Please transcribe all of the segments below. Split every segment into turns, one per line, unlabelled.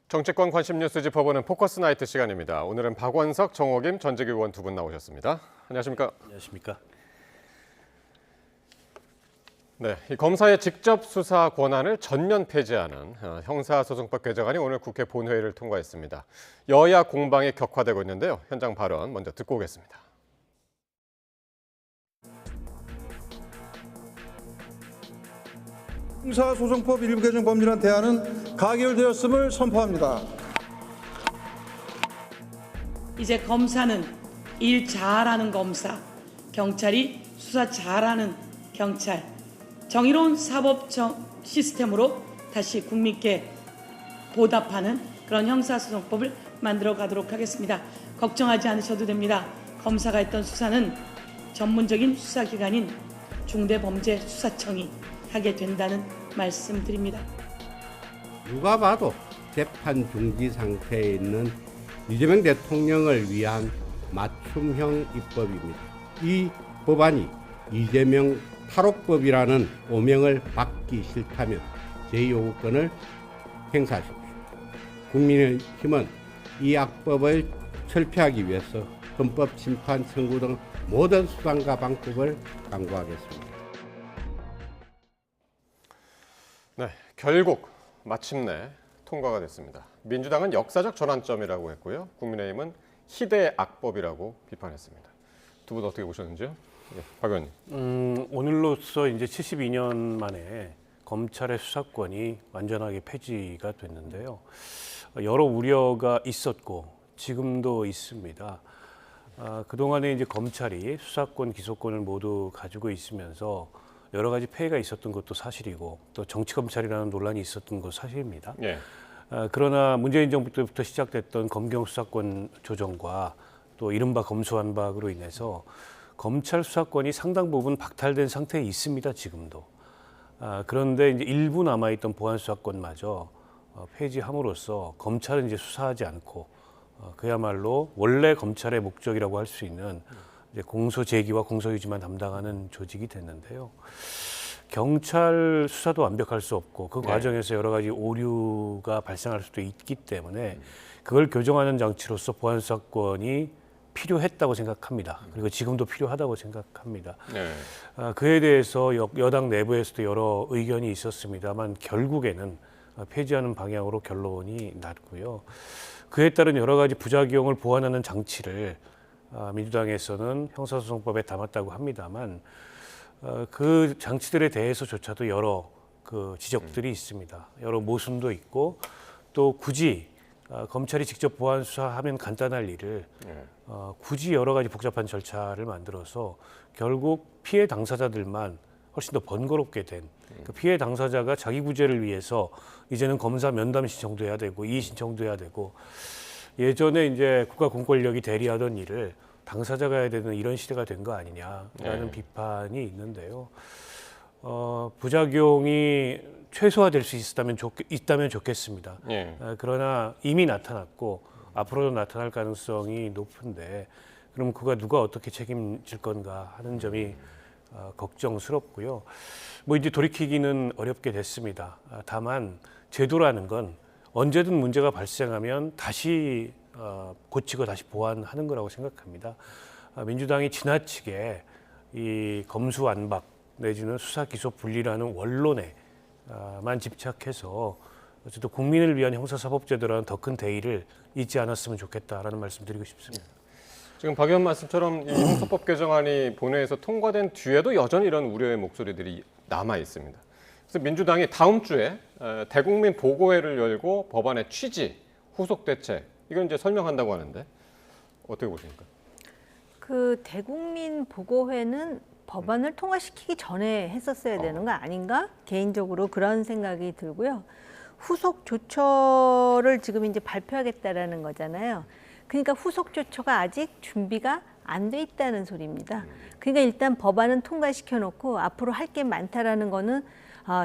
정치권 관심 뉴스 짚어보는 포커스 나이트 시간입니다. 오늘은 박원석, 정호김 전직 의원 두 분 나오셨습니다. 안녕하십니까?
안녕하십니까?
네, 이 검사의 직접 수사 권한을 전면 폐지하는 형사소송법 개정안이 오늘 국회 본회의를 통과했습니다. 여야 공방이 격화되고 있는데요. 현장 발언 먼저 듣고 오겠습니다.
형사소송법 일부 개정 법률안 대안은 가결되었음을 선포합니다.
이제 검사는 일 잘하는 검사, 경찰이 수사 잘하는 경찰, 정의로운 사법 시스템으로 다시 국민께 보답하는 그런 형사소송법을 만들어 가도록 하겠습니다. 걱정하지 않으셔도 됩니다. 검사가 했던 수사는 전문적인 수사기관인 중대범죄수사청이 하게 된다는 말씀드립니다.
누가 봐도 재판 중지 상태에 있는 이재명 대통령을 위한 맞춤형 입법입니다. 이 법안이 이재명 탈옥법이라는 오명을 받기 싫다면 제2요구권을 행사하십시오. 국민의힘은 이 악법을 철폐하기 위해서 헌법 심판 청구 등 모든 수단과 방법을 강구하겠습니다.
네, 결국 마침내 통과가 됐습니다. 민주당은 역사적 전환점이라고 했고요. 국민의힘은 희대의 악법이라고 비판했습니다. 두 분 어떻게 보셨는지요? 네, 박 의원님.
오늘로써 이제 72년 만에 검찰의 수사권이 완전하게 폐지가 됐는데요. 여러 우려가 있었고 지금도 있습니다. 그동안에 이제 검찰이 수사권, 기소권을 모두 가지고 있으면서 여러 가지 폐해가 있었던 것도 사실이고 또 정치검찰이라는 논란이 있었던 것도 사실입니다.
예.
그러나 문재인 정부 때부터 시작됐던 검경 수사권 조정과 또 이른바 검수완박으로 인해서 검찰 수사권이 상당 부분 박탈된 상태에 있습니다. 지금도. 그런데 이제 일부 남아있던 보안 수사권마저 폐지함으로써 검찰은 이제 수사하지 않고 그야말로 원래 검찰의 목적이라고 할 수 있는 이제 공소 제기와 공소 유지만 담당하는 조직이 됐는데요. 경찰 수사도 완벽할 수 없고 그 과정에서 여러 가지 오류가 발생할 수도 있기 때문에 그걸 교정하는 장치로서 보안 수사권이 필요했다고 생각합니다. 그리고 지금도 필요하다고 생각합니다.
네.
그에 대해서 여당 내부에서도 여러 의견이 있었습니다만 결국에는 폐지하는 방향으로 결론이 났고요. 그에 따른 여러 가지 부작용을 보완하는 장치를 민주당에서는 형사소송법에 담았다고 합니다만 그 장치들에 대해서조차도 여러 그 지적들이 있습니다. 여러 모순도 있고 또 굳이 검찰이 직접 보안 수사하면 간단할 일을 굳이 여러 가지 복잡한 절차를 만들어서 결국 피해 당사자들만 훨씬 더 번거롭게 된 그 피해 당사자가 자기 구제를 위해서 이제는 검사 면담 신청도 해야 되고 이의 신청도 해야 되고 예전에 이제 국가 공권력이 대리하던 일을 당사자가 해야 되는 이런 시대가 된 거 아니냐라는 비판이 있는데요. 부작용이 최소화될 수 있다면 좋겠습니다. 그러나 이미 나타났고 앞으로도 나타날 가능성이 높은데 그럼 그가 누가 어떻게 책임질 건가 하는 점이 걱정스럽고요. 뭐 이제 돌이키기는 어렵게 됐습니다. 다만 제도라는 건 언제든 문제가 발생하면 다시 고치고 다시 보완하는 거라고 생각합니다. 민주당이 지나치게 이 검수완박 내지는 수사 기소 분리라는 원론에만 집착해서 어쨌든 국민을 위한 형사사법제도라는 더 큰 대의를 잊지 않았으면 좋겠다라는 말씀드리고 싶습니다.
지금 박 의원 말씀처럼 이 형사법 개정안이 본회의에서 통과된 뒤에도 여전히 이런 우려의 목소리들이 남아 있습니다. 그래서 민주당이 다음 주에 대국민 보고회를 열고 법안의 취지, 후속 대책 이건 이제 설명한다고 하는데 어떻게 보십니까?
그 대국민 보고회는 법안을 통과시키기 전에 했었어야 되는 거 아닌가? 개인적으로 그런 생각이 들고요. 후속 조처를 지금 이제 발표하겠다라는 거잖아요. 그러니까 후속 조처가 아직 준비가 안 돼 있다는 소리입니다. 그러니까 일단 법안은 통과시켜 놓고 앞으로 할 게 많다라는 거는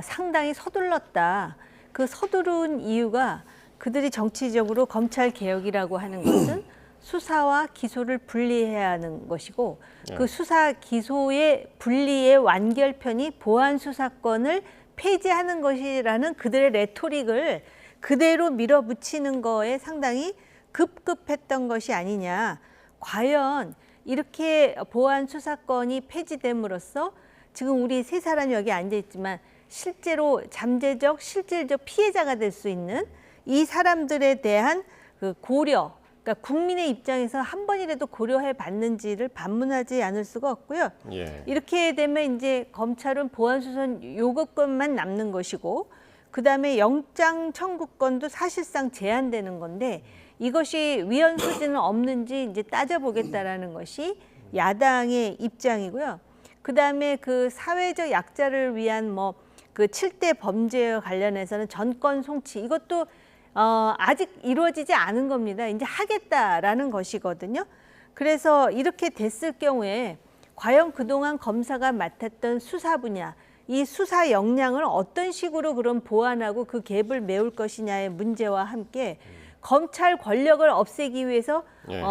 상당히 서둘렀다. 그 서두른 이유가 그들이 정치적으로 검찰 개혁이라고 하는 것은 수사와 기소를 분리해야 하는 것이고 그 수사 기소의 분리의 완결편이 보안 수사권을 폐지하는 것이라는 그들의 레토릭을 그대로 밀어붙이는 거에 상당히 급급했던 것이 아니냐. 과연 이렇게 보안 수사권이 폐지됨으로써 지금 우리 세 사람이 여기 앉아 있지만 실제로 잠재적, 실질적 피해자가 될 수 있는 이 사람들에 대한 그 고려, 그러니까 국민의 입장에서 한 번이라도 고려해 봤는지를 반문하지 않을 수가 없고요.
예.
이렇게 되면 이제 검찰은 보안 수사 요구권만 남는 것이고, 그다음에 영장 청구권도 사실상 제한되는 건데 이것이 위헌 소지는 없는지 이제 따져보겠다라는 것이 야당의 입장이고요. 그다음에 그 사회적 약자를 위한 뭐 그 7대 범죄와 관련해서는 전권 송치, 이것도 아직 이루어지지 않은 겁니다. 이제 하겠다라는 것이거든요. 그래서 이렇게 됐을 경우에 과연 그동안 검사가 맡았던 수사 분야, 이 수사 역량을 어떤 식으로 그럼 보완하고 그 갭을 메울 것이냐의 문제와 함께 검찰 권력을 없애기 위해서
예.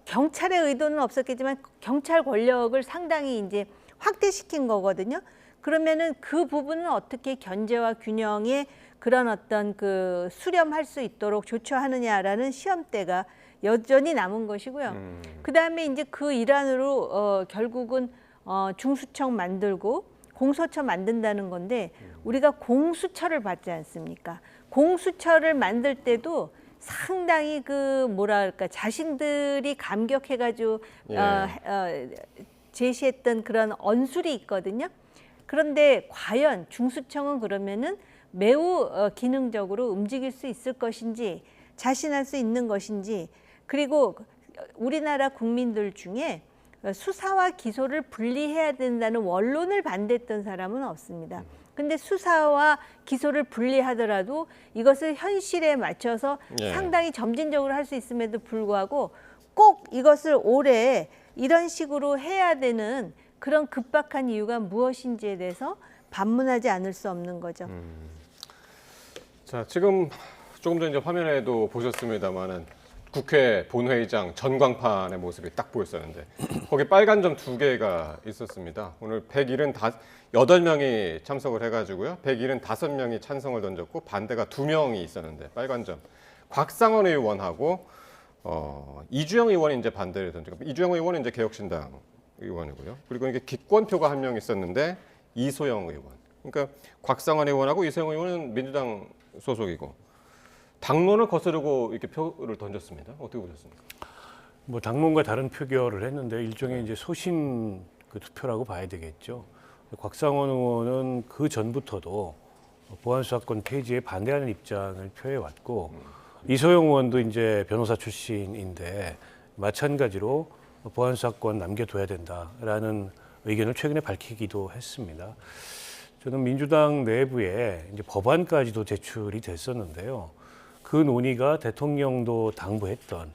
경찰의 의도는 없었겠지만 경찰 권력을 상당히 이제 확대시킨 거거든요. 그러면은 그 부분은 어떻게 견제와 균형의 그런 어떤 그 수렴할 수 있도록 조처하느냐라는 시험대가 여전히 남은 것이고요. 그다음에 이제 그 일환으로 결국은 중수청 만들고 공수처 만든다는 건데 우리가 공수처를 받지 않습니까? 공수처를 만들 때도 상당히 그 뭐랄까 자신들이 감격해가지고 제시했던 그런 언술이 있거든요. 그런데 과연 중수청은 그러면은 매우 기능적으로 움직일 수 있을 것인지, 자신할 수 있는 것인지, 그리고 우리나라 국민들 중에 수사와 기소를 분리해야 된다는 원론을 반대했던 사람은 없습니다. 근데 수사와 기소를 분리하더라도 이것을 현실에 맞춰서
예.
상당히 점진적으로 할 수 있음에도 불구하고 꼭 이것을 올해 이런 식으로 해야 되는 그런 급박한 이유가 무엇인지에 대해서 반문하지 않을 수 없는 거죠.
자, 지금 조금 전 이제 화면에도 보셨습니다만은 국회 본회의장 전광판의 모습이 딱 보였었는데 거기 빨간 점 2개가 있었습니다. 오늘 178명이 참석을 해가지고요. 175명이 찬성을 던졌고 반대가 2명이 있었는데 빨간 점. 곽상원 의원하고 이주영 의원이 이제 반대를 던지고 이주영 의원은 이제 개혁신당 의원이고요. 그리고 이게 기권표가 1명 있었는데 이소영 의원. 그러니까 곽상원 의원하고 이소영 의원은 민주당 소속이고 당론을 거스르고 이렇게 표를 던졌습니다. 어떻게 보셨습니까?
뭐 당론과 다른 표결을 했는데 일종의 이제 소신 그 투표라고 봐야 되겠죠. 곽상원 의원은 그 전부터도 보안수사권 폐지에 반대하는 입장을 표해 왔고 이소영 의원도 이제 변호사 출신인데 마찬가지로 보안수사권 남겨둬야 된다라는 의견을 최근에 밝히기도 했습니다. 저는 민주당 내부에 이제 법안까지도 제출이 됐었는데요. 그 논의가 대통령도 당부했던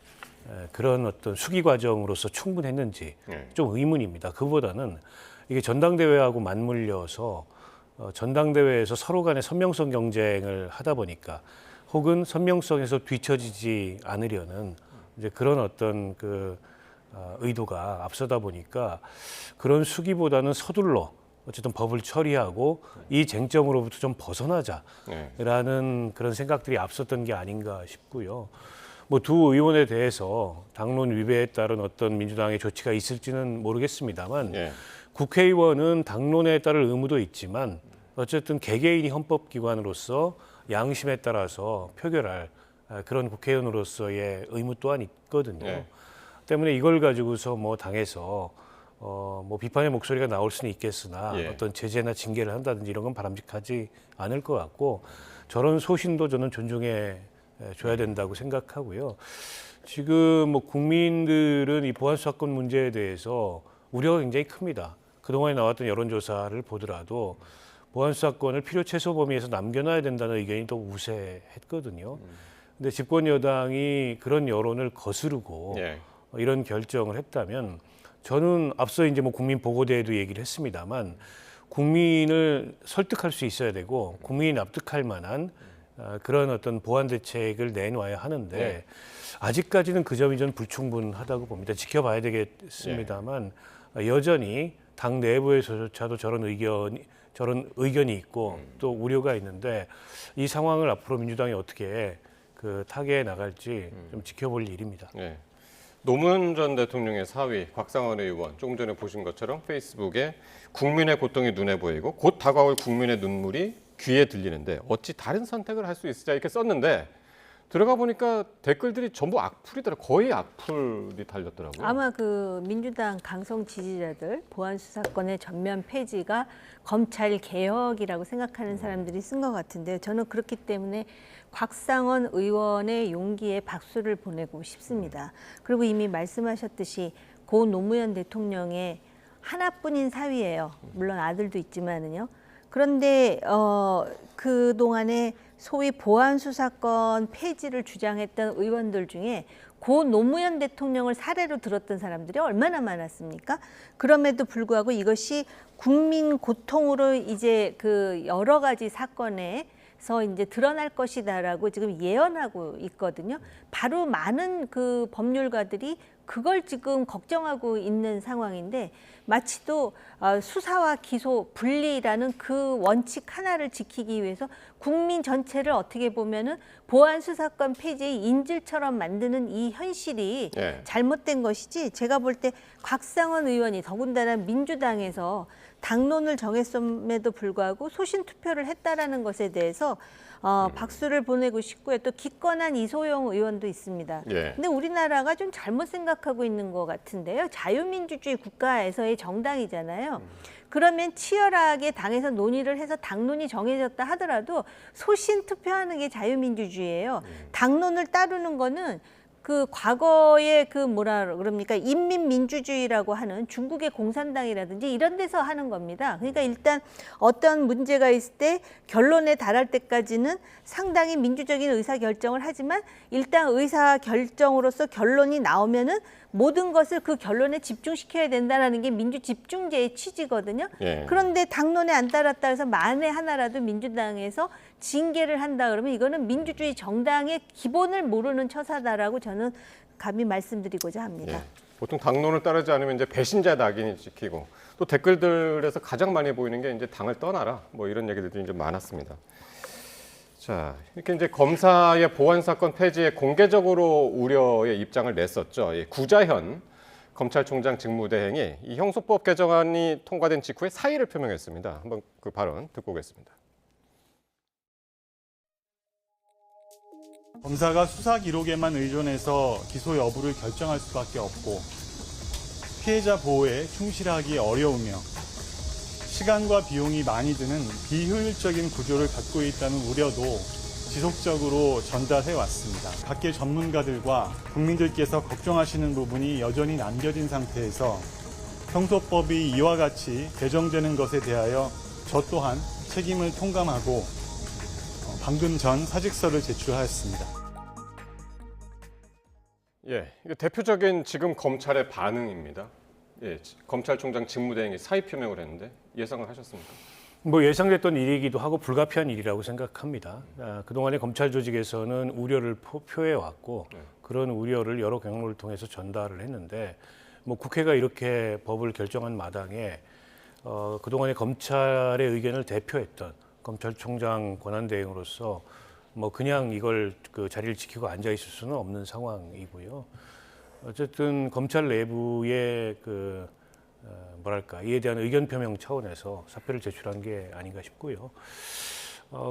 그런 어떤 수기 과정으로서 충분했는지 좀 의문입니다. 그보다는 이게 전당대회하고 맞물려서 전당대회에서 서로 간의 선명성 경쟁을 하다 보니까 혹은 선명성에서 뒤처지지 않으려는 이제 그런 어떤 그 의도가 앞서다 보니까 그런 수기보다는 서둘러 어쨌든 법을 처리하고 이 쟁점으로부터 좀 벗어나자라는 그런 생각들이 앞섰던 게 아닌가 싶고요. 뭐 두 의원에 대해서 당론 위배에 따른 어떤 민주당의 조치가 있을지는 모르겠습니다만 국회의원은 당론에 따를 의무도 있지만 어쨌든 개개인이 헌법기관으로서 양심에 따라서 표결할 그런 국회의원으로서의 의무 또한 있거든요. 때문에 이걸 가지고서 뭐 당에서 뭐 비판의 목소리가 나올 수는 있겠으나 어떤 제재나 징계를 한다든지 이런 건 바람직하지 않을 것 같고 저런 소신도 저는 존중해 줘야 된다고 생각하고요. 지금 뭐 국민들은 이 보안수사권 문제에 대해서 우려가 굉장히 큽니다. 그동안에 나왔던 여론조사를 보더라도 보안수사권을 필요 최소 범위에서 남겨놔야 된다는 의견이 더 우세했거든요. 근데 집권 여당이 그런 여론을 거스르고 이런 결정을 했다면 저는 앞서 이제 뭐 국민 보고대에도 얘기를 했습니다만 국민을 설득할 수 있어야 되고 국민이 납득할 만한 그런 어떤 보완 대책을 내놔야 하는데 아직까지는 그 점이 좀 불충분하다고 봅니다. 지켜봐야 되겠습니다만 여전히 당 내부에서조차도 저런 의견이 저런 의견이 있고 또 우려가 있는데 이 상황을 앞으로 민주당이 어떻게 그 타개해 나갈지 좀 지켜볼 일입니다.
예. 노무현 전 대통령의 사위 곽상원 의원 조금 전에 보신 것처럼 페이스북에 국민의 고통이 눈에 보이고 곧 다가올 국민의 눈물이 귀에 들리는데 어찌 다른 선택을 할 수 있을까 이렇게 썼는데 들어가 보니까 댓글들이 전부 악플이더라고요. 거의 악플이 달렸더라고요.
아마 그 민주당 강성 지지자들 보안 수사권의 전면 폐지가 검찰 개혁이라고 생각하는 사람들이 쓴 것 같은데요. 저는 그렇기 때문에 곽상원 의원의 용기에 박수를 보내고 싶습니다. 그리고 이미 말씀하셨듯이 고 노무현 대통령의 하나뿐인 사위예요. 물론 아들도 있지만은요. 그런데 그 동안에 소위 보안 수사권 폐지를 주장했던 의원들 중에 고 노무현 대통령을 사례로 들었던 사람들이 얼마나 많았습니까? 그럼에도 불구하고 이것이 국민 고통으로 이제 그 여러 가지 사건에서 이제 드러날 것이다라고 지금 예언하고 있거든요. 바로 많은 그 법률가들이 그걸 지금 걱정하고 있는 상황인데 마치도 수사와 기소 분리라는 그 원칙 하나를 지키기 위해서 국민 전체를 어떻게 보면은 보안 수사권 폐지의 인질처럼 만드는 이 현실이
예.
잘못된 것이지 제가 볼 때 곽상원 의원이 더군다나 민주당에서 당론을 정했음에도 불구하고 소신 투표를 했다라는 것에 대해서 박수를 보내고 싶고요. 또 기권한 이소영 의원도 있습니다.
예.
근데 우리나라가 좀 잘못 생각하고 있는 것 같은데요. 자유민주주의 국가에서의 정당이잖아요. 그러면 치열하게 당에서 논의를 해서 당론이 정해졌다 하더라도 소신 투표하는 게 자유민주주의예요. 당론을 따르는 거는 그 과거의 그 뭐라 그럽니까 인민민주주의라고 하는 중국의 공산당이라든지 이런 데서 하는 겁니다. 그러니까 일단 어떤 문제가 있을 때 결론에 달할 때까지는 상당히 민주적인 의사결정을 하지만 일단 의사결정으로서 결론이 나오면은 모든 것을 그 결론에 집중시켜야 된다는 게 민주집중제의 취지거든요.
예.
그런데 당론에 안 따랐다 해서 만에 하나라도 민주당에서 징계를 한다 그러면 이거는 민주주의 정당의 기본을 모르는 처사다라고 저는 감히 말씀드리고자 합니다.
예. 보통 당론을 따르지 않으면 이제 배신자 낙인이 찍히고 또 댓글들에서 가장 많이 보이는 게 이제 당을 떠나라 뭐 이런 얘기들이 이제 많았습니다. 자, 이렇게 이제 검사의 보안 사건 폐지에 공개적으로 우려의 입장을 냈었죠. 이 구자현 검찰총장 직무대행이 이 형소법 개정안이 통과된 직후에 사의를 표명했습니다. 한번 그 발언 듣고 오겠습니다.
검사가 수사 기록에만 의존해서 기소 여부를 결정할 수밖에 없고 피해자 보호에 충실하기 어려우며 시간과 비용이 많이 드는 비효율적인 구조를 갖고 있다는 우려도 지속적으로 전달해 왔습니다. 각계 전문가들과 국민들께서 걱정하시는 부분이 여전히 남겨진 상태에서 형소법이 이와 같이 개정되는 것에 대하여 저 또한 책임을 통감하고 방금 전 사직서를 제출하였습니다.
예, 이게 대표적인 지금 검찰의 반응입니다. 예, 검찰총장 직무대행이 사의 표명을 했는데 예상을 하셨습니까?
뭐 예상됐던 일이기도 하고 불가피한 일이라고 생각합니다. 그동안의 검찰 조직에서는 우려를 표해 왔고 그런 우려를 여러 경로를 통해서 전달을 했는데 뭐 국회가 이렇게 법을 결정한 마당에 그동안의 검찰의 의견을 대표했던 검찰총장 권한대행으로서 뭐 그냥 이걸 그 자리를 지키고 앉아 있을 수는 없는 상황이고요. 어쨌든 검찰 내부의 그 뭐랄까 이에 대한 의견 표명 차원에서 사표를 제출한 게 아닌가 싶고요.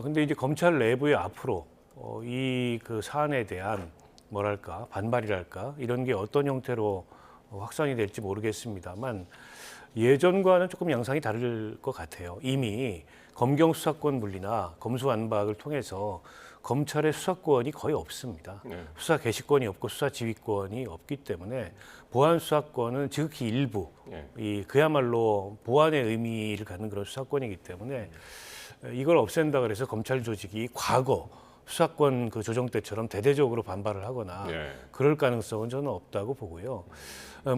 근데 이제 검찰 내부에 앞으로 이 그 사안에 대한 뭐랄까 반발이랄까 이런 게 어떤 형태로 확산이 될지 모르겠습니다만 예전과는 조금 양상이 다를 것 같아요. 이미 검경 수사권 분리나 검수완박을 통해서 검찰의 수사권이 거의 없습니다. 수사 개시권이 없고 수사 지휘권이 없기 때문에 보안 수사권은 지극히 일부, 이 그야말로 보안의 의미를 갖는 그런 수사권이기 때문에 이걸 없앤다 그래서 검찰 조직이 과거 수사권 그 조정 때처럼 대대적으로 반발을 하거나 그럴 가능성은 저는 없다고 보고요.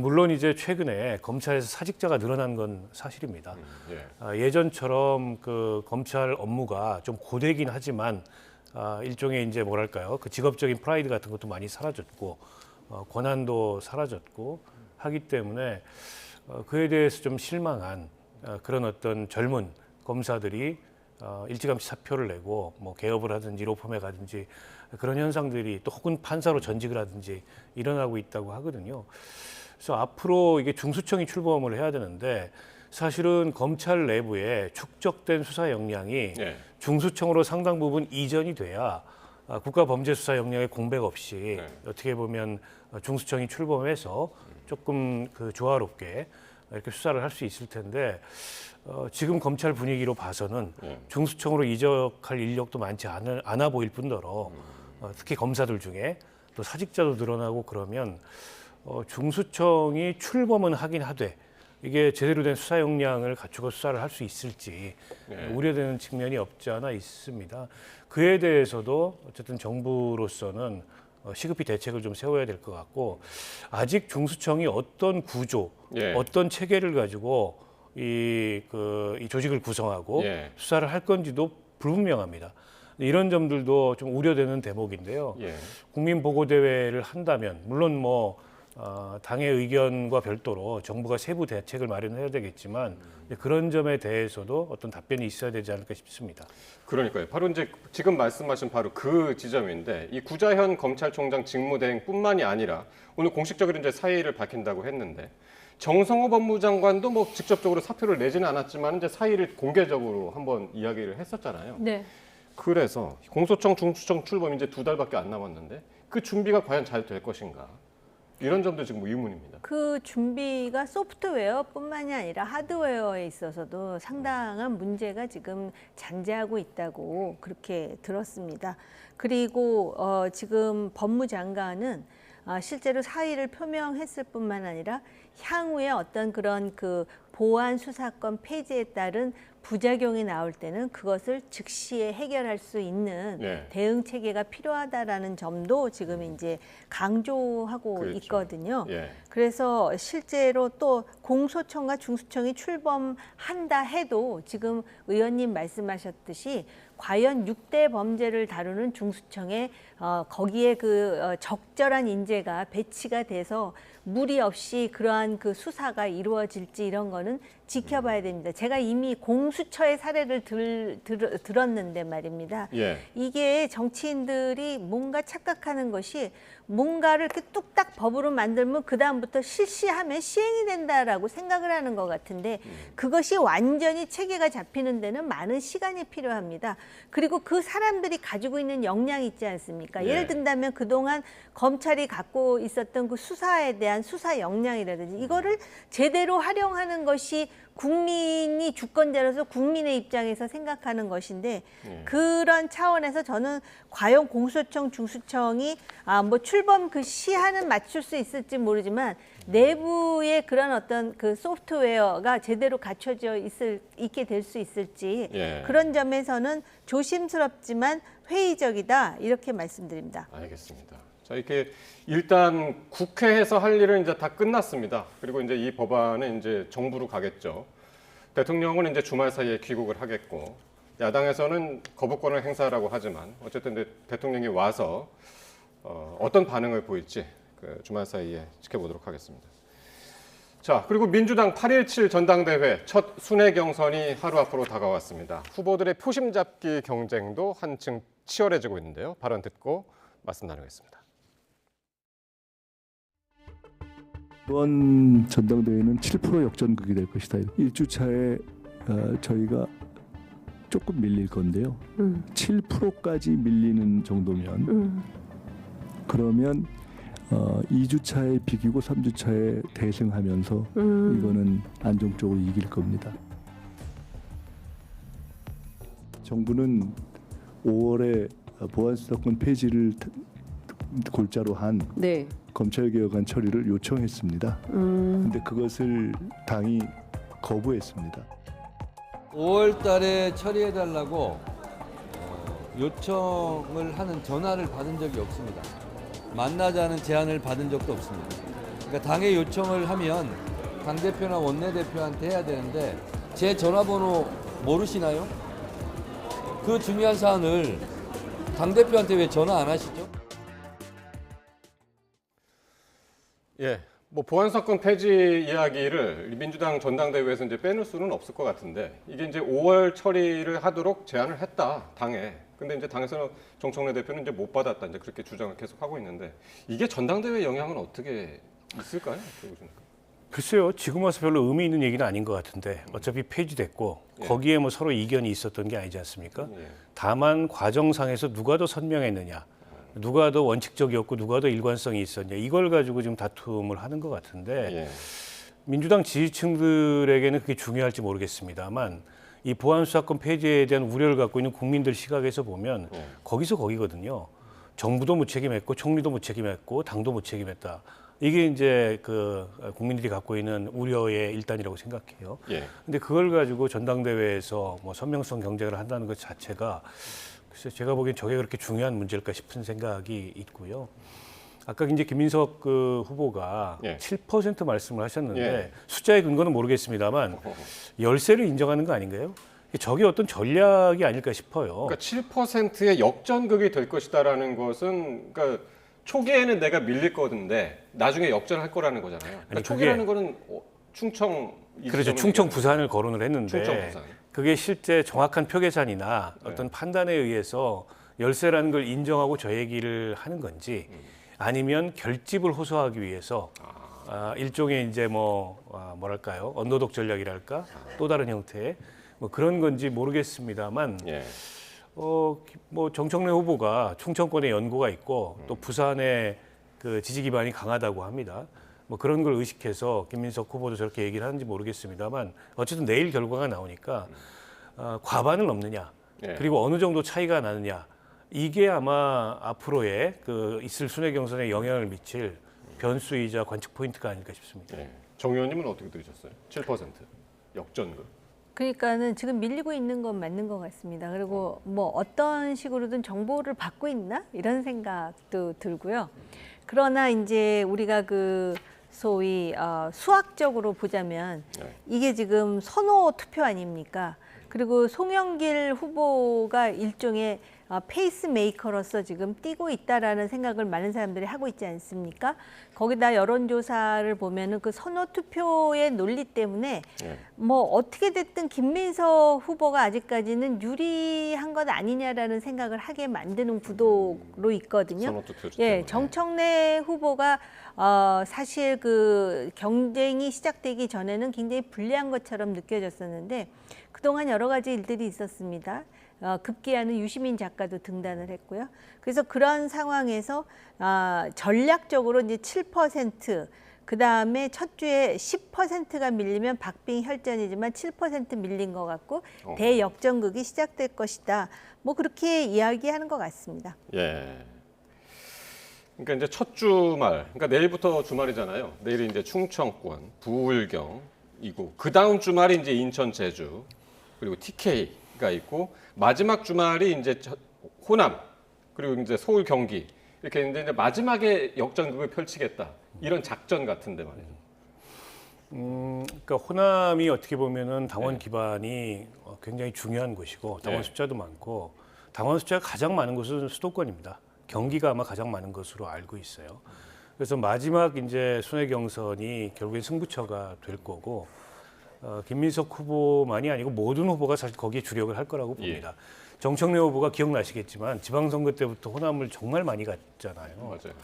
물론 이제 최근에 검찰에서 사직자가 늘어난 건 사실입니다. 예전처럼 그 검찰 업무가 좀 고되긴 하지만 일종의 이제 뭐랄까요, 그 직업적인 프라이드 같은 것도 많이 사라졌고 권한도 사라졌고 하기 때문에 그에 대해서 좀 실망한 그런 어떤 젊은 검사들이 일찌감치 사표를 내고 뭐 개업을 하든지 로펌에 가든지 그런 현상들이 또 혹은 판사로 전직을 하든지 일어나고 있다고 하거든요. 그래서 앞으로 이게 중수청이 출범을 해야 되는데 사실은 검찰 내부에 축적된 수사 역량이
예.
중수청으로 상당 부분 이전이 돼야 국가범죄수사 역량의 공백 없이 어떻게 보면 중수청이 출범해서 조금 그 조화롭게 이렇게 수사를 할 수 있을 텐데 지금 검찰 분위기로 봐서는 중수청으로 이적할 인력도 많지 않아 보일 뿐더러 특히 검사들 중에 또 사직자도 늘어나고 그러면 중수청이 출범은 하긴 하되 이게 제대로 된 수사 역량을 갖추고 수사를 할 수 있을지 우려되는 측면이 없지 않아 있습니다. 그에 대해서도 어쨌든 정부로서는 시급히 대책을 좀 세워야 될 것 같고 아직 중수청이 어떤 구조, 어떤 체계를 가지고 이 조직을 구성하고 수사를 할 건지도 불분명합니다. 이런 점들도 좀 우려되는 대목인데요. 국민보고대회를 한다면 물론 뭐 당의 의견과 별도로 정부가 세부 대책을 마련해야 되겠지만 그런 점에 대해서도 어떤 답변이 있어야 되지 않을까 싶습니다.
그러니까요. 바로 이제 지금 말씀하신 바로 그 지점인데 이 구자현 검찰총장 직무대행뿐만이 아니라 오늘 공식적으로 이제 사의를 밝힌다고 했는데 정성호 법무장관도 뭐 직접적으로 사표를 내지는 않았지만 이제 사의를 공개적으로 한번 이야기를 했었잖아요.
네.
그래서 공소청, 중수청 출범 이제 2달밖에 안 남았는데 그 준비가 과연 잘 될 것인가? 이런 점도 지금 의문입니다.
그 준비가 소프트웨어뿐만이 아니라 하드웨어에 있어서도 상당한 문제가 지금 잔재하고 있다고 그렇게 들었습니다. 그리고 지금 법무장관은 실제로 사의를 표명했을 뿐만 아니라 향후에 어떤 그런 그 보안 수사권 폐지에 따른 부작용이 나올 때는 그것을 즉시에 해결할 수 있는 대응 체계가 필요하다라는 점도 지금 이제 강조하고 있거든요. 그래서 실제로 또 공소청과 중수청이 출범한다 해도 지금 의원님 말씀하셨듯이 과연 6대 범죄를 다루는 중수청에 거기에 그 적절한 인재가 배치가 돼서 무리 없이 그러한 그 수사가 이루어질지 이런 거는 지켜봐야 됩니다. 제가 이미 공수처의 사례를 들었는데 말입니다. 이게 정치인들이 뭔가 착각하는 것이 뭔가를 이렇게 뚝딱 법으로 만들면 그다음부터 실시하면 시행이 된다라고 생각을 하는 것 같은데 그것이 완전히 체계가 잡히는 데는 많은 시간이 필요합니다. 그리고 그 사람들이 가지고 있는 역량이 있지 않습니까? 예를 든다면 그동안 검찰이 갖고 있었던 그 수사에 대한 수사 역량이라든지 이거를 제대로 활용하는 것이 국민이 주권자로서 국민의 입장에서 생각하는 것인데 그런 차원에서 저는 과연 공소청, 중수청이 뭐 출범 그 시한은 맞출 수 있을지 모르지만 내부에 그런 어떤 그 소프트웨어가 제대로 갖춰져 있게 될 수 있을지 그런 점에서는 조심스럽지만 회의적이다 이렇게 말씀드립니다.
알겠습니다. 자, 이렇게 일단 국회에서 할 일은 이제 다 끝났습니다. 그리고 이제 이 법안은 이제 정부로 가겠죠. 대통령은 이제 주말 사이에 귀국을 하겠고, 야당에서는 거부권을 행사하라고 하지만 어쨌든 대통령이 와서 어떤 반응을 보일지 그 주말 사이에 지켜보도록 하겠습니다. 자, 그리고 민주당 8.17 전당대회 첫 순회 경선이 하루 앞으로 다가왔습니다. 후보들의 표심 잡기 경쟁도 한층 치열해지고 있는데요. 발언 듣고 말씀 나누겠습니다.
이번 전당대회는 7% 역전극이 될 것이다. 1주차에 저희가 조금 밀릴 건데요. 7%까지 밀리는 정도면 그러면 2주차에 비기고 3주차에 대승하면서 이거는 안정적으로 이길 겁니다. 정부는 5월에 보안수사권 폐지를 골자로 한 검찰개혁안 처리를 요청했습니다. 근데 그것을 당이 거부했습니다.
5월 달에 처리해달라고 요청을 하는 전화를 받은 적이 없습니다. 만나자는 제안을 받은 적도 없습니다. 그러니까 당에 요청을 하면 당대표나 원내대표한테 해야 되는데 제 전화번호 모르시나요? 그 중요한 사안을 당대표한테 왜 전화 안 하시죠?
예, 뭐 보안사건 폐지 이야기를 민주당 전당대회에서 이제 빼놓을 수는 없을 것 같은데 이게 이제 5월 처리를 하도록 제안을 했다 당에. 근데 이제 당에서는 정청래 대표는 이제 못 받았다 이제 그렇게 주장을 계속 하고 있는데 이게 전당대회 영향은 어떻게 있을까요? 어떻게 보십니까?
글쎄요, 지금 와서 별로 의미 있는 얘기는 아닌 것 같은데 어차피 폐지됐고 거기에 뭐 서로 이견이 있었던 게 아니지 않습니까? 다만 과정상에서 누가 더 선명했느냐, 누가 더 원칙적이었고 누가 더 일관성이 있었냐 이걸 가지고 지금 다툼을 하는 것 같은데 민주당 지지층들에게는 그게 중요할지 모르겠습니다만 이 보안수사권 폐지에 대한 우려를 갖고 있는 국민들 시각에서 보면 거기서 거기거든요. 정부도 무책임했고 총리도 무책임했고 당도 무책임했다. 이게 이제 그 국민들이 갖고 있는 우려의 일단이라고 생각해요. 근데 그걸 가지고 전당대회에서 뭐 선명성 경쟁을 한다는 것 자체가 글쎄 제가 보기엔 저게 그렇게 중요한 문제일까 싶은 생각이 있고요. 아까 이제 김민석 그 후보가 7% 말씀을 하셨는데 숫자의 근거는 모르겠습니다만 열세를 인정하는 거 아닌가요? 저게 어떤 전략이 아닐까 싶어요.
그러니까 7%의 역전극이 될 것이다라는 것은 그러니까 초기에는 내가 밀릴 건데 나중에 역전할 거라는 거잖아요. 그러니까 초기라는 거는 충청
그렇죠. 충청 부산을 거론을 했는데
충청 부산.
그게 실제 정확한 표 계산이나 어떤 판단에 의해서 열세라는 걸 인정하고 저 얘기를 하는 건지 아니면 결집을 호소하기 위해서 일종의 이제 뭐랄까요 언더독 전략이랄까 또 다른 형태의 뭐 그런 건지 모르겠습니다만 뭐 정청래 후보가 충청권에 연고가 있고 또 부산에 그 지지 기반이 강하다고 합니다. 뭐 그런 걸 의식해서 김민석 후보도 저렇게 얘기를 하는지 모르겠습니다만 어쨌든 내일 결과가 나오니까 과반을 넘느냐 그리고 어느 정도 차이가 나느냐 이게 아마 앞으로의 그 있을 순회 경선에 영향을 미칠 변수이자 관측 포인트가 아닐까 싶습니다.
정 의원님은 어떻게 들으셨어요? 7% 역전극.
그러니까는 지금 밀리고 있는 건 맞는 것 같습니다. 그리고 뭐 어떤 식으로든 정보를 받고 있나 이런 생각도 들고요. 그러나 이제 우리가 그 소위 수학적으로 보자면 이게 지금 선호 투표 아닙니까? 그리고 송영길 후보가 일종의 페이스메이커로서 지금 뛰고 있다라는 생각을 많은 사람들이 하고 있지 않습니까? 거기다 여론조사를 보면은 그 선호 투표의 논리 때문에 뭐 어떻게 됐든 김민석 후보가 아직까지는 유리한 것 아니냐라는 생각을 하게 만드는 구도로 있거든요.
선호 투표지 때문에.
정청래 후보가 사실 그 경쟁이 시작되기 전에는 굉장히 불리한 것처럼 느껴졌었는데 그동안 여러 가지 일들이 있었습니다. 급기야는 유시민 작가도 등단을 했고요. 그래서 그런 상황에서 전략적으로 이제 7%, 그 다음에 첫 주에 10%가 밀리면 박빙 혈전이지만 7% 밀린 것 같고 대역전극이 시작될 것이다. 뭐 그렇게 이야기하는 것 같습니다.
그러니까 이제 첫 주말, 그러니까 내일부터 주말이잖아요. 내일이 이제 충청권, 부울경이고 그 다음 주말이 이제 인천, 제주 그리고 TK가 있고 마지막 주말이 이제 호남 그리고 이제 서울, 경기 이렇게 있는데 이제 마지막에 역전극을 펼치겠다 이런 작전 같은데 말이죠.
그러니까 호남이 어떻게 보면은 당원 기반이 굉장히 중요한 곳이고 당원 숫자도 많고 당원 숫자가 가장 많은 곳은 수도권입니다. 경기가 아마 가장 많은 것으로 알고 있어요. 그래서 마지막 이제 순회 경선이 결국엔 승부처가 될 거고 김민석 후보만이 아니고 모든 후보가 사실 거기에 주력을 할 거라고 봅니다. 정청래 후보가 기억나시겠지만 지방선거 때부터 호남을 정말 많이 갔잖아요.
맞아요.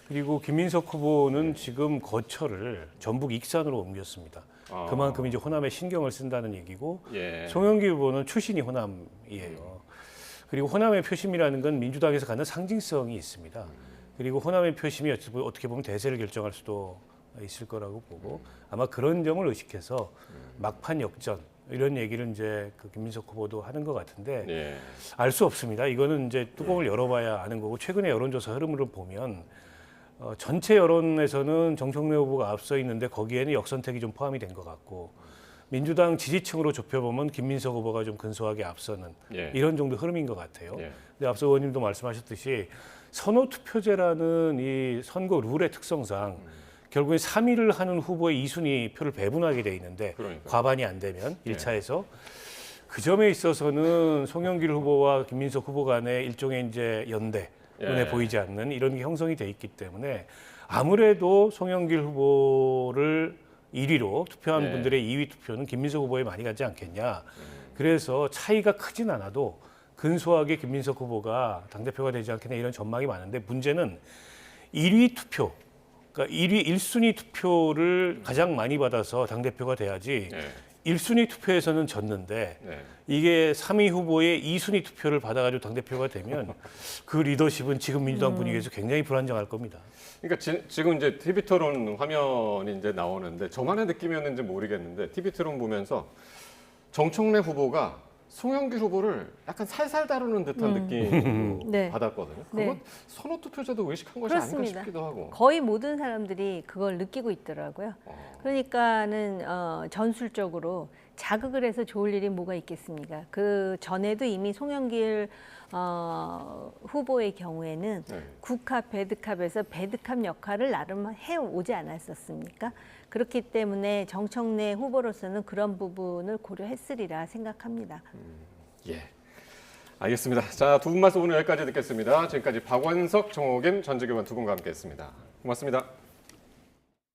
그리고 김민석 후보는 지금 거처를 전북 익산으로 옮겼습니다. 그만큼 이제 호남에 신경을 쓴다는 얘기고 송영길 후보는 출신이 호남이에요. 그리고 호남의 표심이라는 건 민주당에서 갖는 상징성이 있습니다. 그리고 호남의 표심이 어떻게 보면 대세를 결정할 수도 있을 거라고 보고 아마 그런 점을 의식해서 막판 역전 이런 얘기를 이제 그 김민석 후보도 하는 것 같은데 알 수 없습니다. 이거는 이제 뚜껑을 열어봐야 아는 거고 최근의 여론조사 흐름을 보면 전체 여론에서는 정청래 후보가 앞서 있는데 거기에는 역선택이 좀 포함이 된 것 같고 민주당 지지층으로 좁혀보면 김민석 후보가 좀 근소하게 앞서는 이런 정도 흐름인 것 같아요. 근데 앞서 의원님도 말씀하셨듯이 선호 투표제라는 이 선거 룰의 특성상 결국에 3위를 하는 후보의 2순위 표를 배분하게 돼 있는데 과반이 안 되면 1차에서 그 점에 있어서는 송영길 후보와 김민석 후보 간의 일종의 이제 연대 눈에
예.
보이지 않는 이런 게 형성이 돼 있기 때문에 아무래도 송영길 후보를 1위로 투표한
예.
분들의 2위 투표는 김민석 후보에 많이 가지 않겠냐. 그래서 차이가 크진 않아도 근소하게 김민석 후보가 당대표가 되지 않겠냐 이런 전망이 많은데 문제는 1위 투표, 그러니까 1순위 투표를 가장 많이 받아서 당대표가 돼야지
예.
1순위 투표에서는 졌는데
네.
이게 3위 후보의 2순위 투표를 받아가지고 당대표가 되면 그 리더십은 지금 민주당 분위기에서 굉장히 불안정할 겁니다.
그러니까 지금 이제 TV 토론 화면이 이제 나오는데 저만의 느낌이었는지 모르겠는데 TV 토론 보면서 정청래 후보가 송영길 후보를 약간 살살 다루는 듯한 느낌으로
네.
받았거든요.
네.
그건 선호 투표자도 의식한 것이 아닌가
그렇습니다.
싶기도 하고.
거의 모든 사람들이 그걸 느끼고 있더라고요. 그러니까는 전술적으로 자극을 해서 좋을 일이 뭐가 있겠습니까? 그 전에도 이미 송영길 후보의 경우에는
네.
국합, 배드캅에서 배드캅 역할을 나름 해오지 않았었습니까? 그렇기 때문에 정청래 후보로서는 그런 부분을 고려했으리라 생각합니다.
예. 알겠습니다. 자, 두 분 말씀 오늘 여기까지 듣겠습니다. 지금까지 박원석, 정호김, 전주교원 두 분과 함께했습니다. 고맙습니다.